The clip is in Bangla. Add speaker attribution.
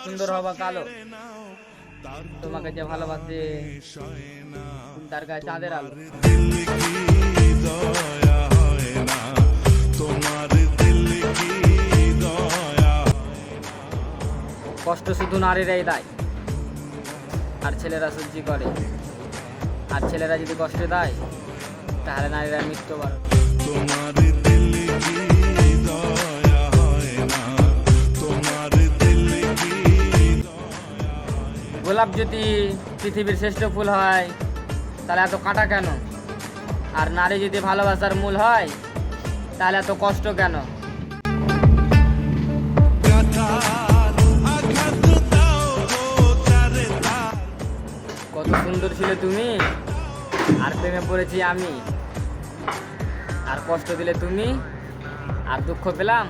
Speaker 1: সুন্দর হবা কালো, তোমাকে যে ভালোবাসে তার গায়ে চাঁদের আলো। কষ্ট শুধু নারীরাই দেয়, আর ছেলেরা সহ্য করে। আর ছেলেরা যদি কষ্ট দেয় তাহলে নারীরা মৃত্যুবরণ। গোলাপ যদি পৃথিবীর শ্রেষ্ঠ ফুল হয় তাহলে এত কাঁটা কেন? আর নারী যদি ভালোবাসার মূল হয় তাহলে এত কষ্ট কেন? কত সুন্দর ছিলে তুমি, আর প্রেমে পড়েছি আমি। আর কষ্ট দিলে তুমি, আর দুঃখ পেলাম।